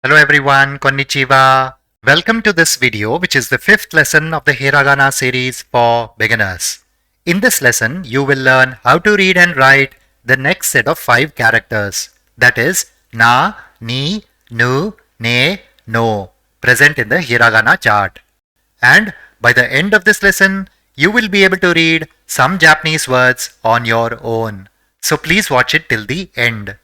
Hello everyone, konnichiwa. Welcome to this video, which is the fifth lesson of the Hiragana series for beginners. In this lesson, you will learn how to read and write the next set of 5 characters, that is na, ni, nu, ne, no, present in the Hiragana chart. And by the end of this lesson, you will be able to read some Japanese words on your own. So please watch it till the end.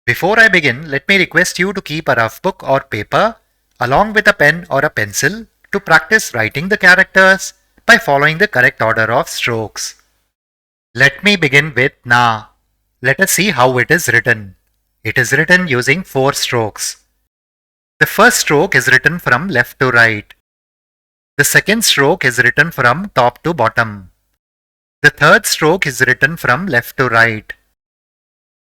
Before I begin, let me request you to keep a rough book or paper along with a pen or a pencil to practice writing the characters by following the correct order of strokes. Let me begin with na. Let us see how it is written. It is written using 4 strokes. The first stroke is written from left to right. The second stroke is written from top to bottom. The third stroke is written from left to right.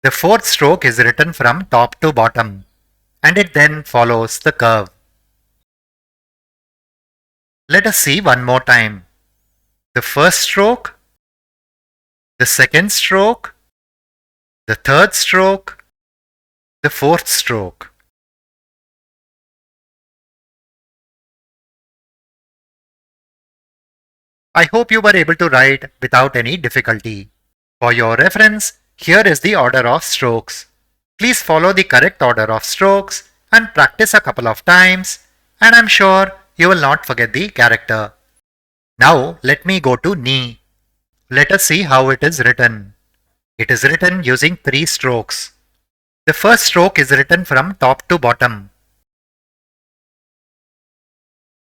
The fourth stroke is written from top to bottom, and it then follows the curve. Let us see one more time. The first stroke, the second stroke, the third stroke, the fourth stroke. I hope you were able to write without any difficulty. For your reference, here is the order of strokes. Please follow the correct order of strokes and practice a couple of times, and I'm sure you will not forget the character. Now let me go to ni. Let us see how it is written. It is written using 3 strokes. The first stroke is written from top to bottom.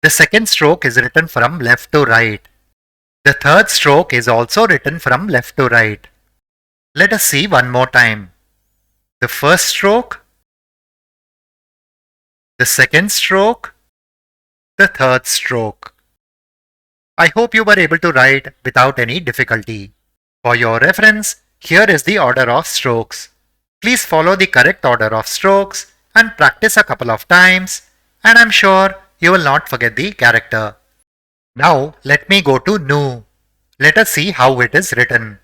The second stroke is written from left to right. The third stroke is also written from left to right. Let us see one more time. The first stroke, the second stroke, the third stroke. I hope you were able to write without any difficulty. For your reference, here is the order of strokes. Please follow the correct order of strokes and practice a couple of times, and I'm sure you will not forget the character. Now let me go to nu. Let us see how it is written.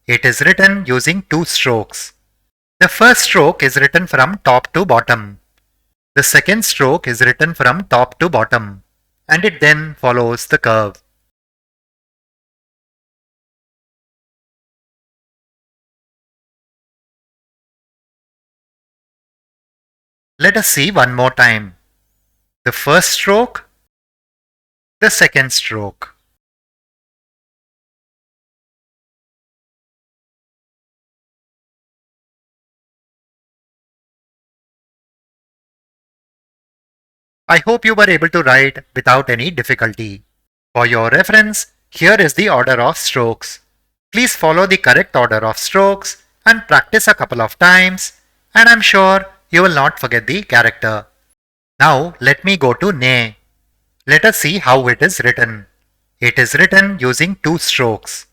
It is written using 2 strokes. The first stroke is written from top to bottom. The second stroke is written from top to bottom, and it then follows the curve. Let us see one more time. The first stroke, the second stroke. I hope you were able to write without any difficulty. For your reference, here is the order of strokes. Please follow the correct order of strokes and practice a couple of times, and I'm sure you will not forget the character. Now let me go to ne. Let us see how it is written. It is written using 2 strokes.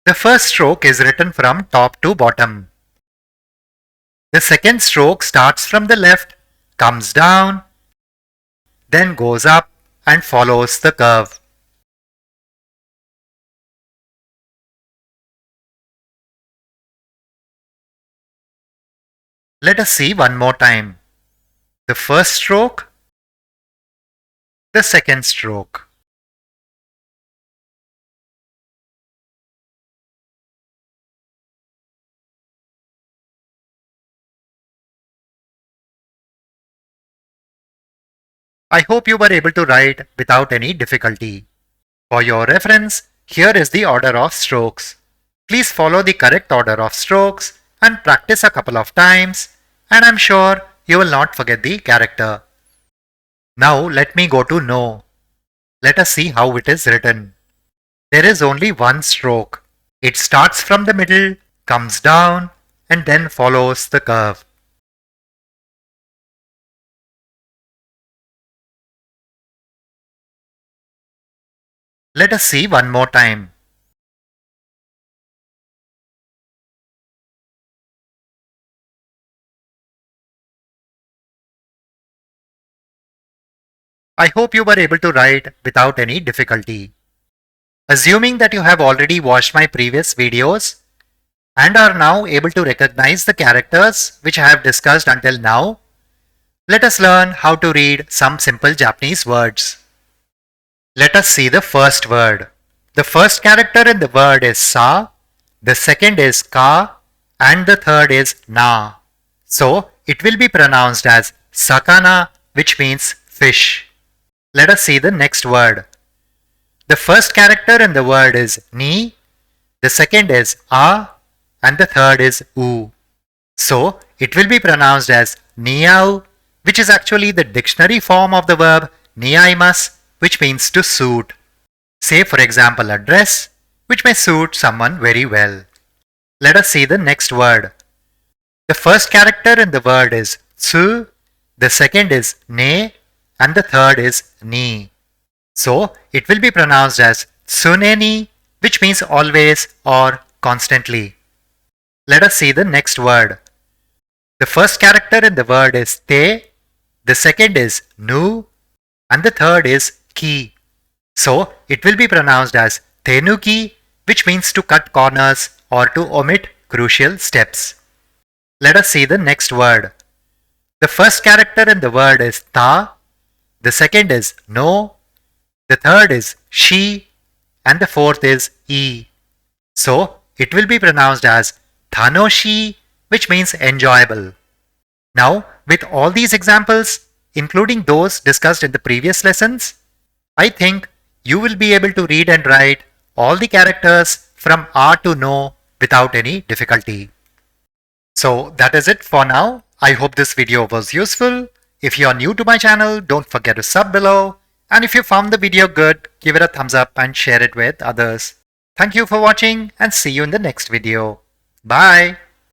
The first stroke is written from top to bottom. The second stroke starts from the left, comes down, then goes up and follows the curve. Let us see one more time. The first stroke, the second stroke. I hope you were able to write without any difficulty. For your reference, here is the order of strokes. Please follow the correct order of strokes and practice a couple of times, and I'm sure you will not forget the character. Now let me go to no. Let us see how it is written. There is only 1 stroke. It starts from the middle, comes down, and then follows the curve. Let us see one more time. I hope you were able to write without any difficulty. Assuming that you have already watched my previous videos and are now able to recognize the characters which I have discussed until now, Let us learn how to read some simple Japanese words. Let us see the first word. The first character in the word is sa, the second is ka, and the third is na. So, it will be pronounced as sakana, which means fish. Let us see the next word. The first character in the word is ni, the second is a, and the third is u. So, it will be pronounced as niau, which is actually the dictionary form of the verb niaimasu, which means to suit. Say for example a dress, which may suit someone very well. Let us see the next word. The first character in the word is tsu, the second is ne, and the third is ni. So, it will be pronounced as tsuneni, which means always or constantly. Let us see the next word. The first character in the word is te, the second is nu, and the third is ki. So, it will be pronounced as tenuki, which means to cut corners or to omit crucial steps. Let us see the next word. The first character in the word is ta, the second is no, the third is she, and the fourth is e. So, it will be pronounced as tanoshi, which means enjoyable. Now, with all these examples, including those discussed in the previous lessons, I think you will be able to read and write all the characters from A to No without any difficulty. So that is it for now. I hope this video was useful. If you are new to my channel, don't forget to sub below. And if you found the video good, give it a thumbs up and share it with others. Thank you for watching and see you in the next video. Bye.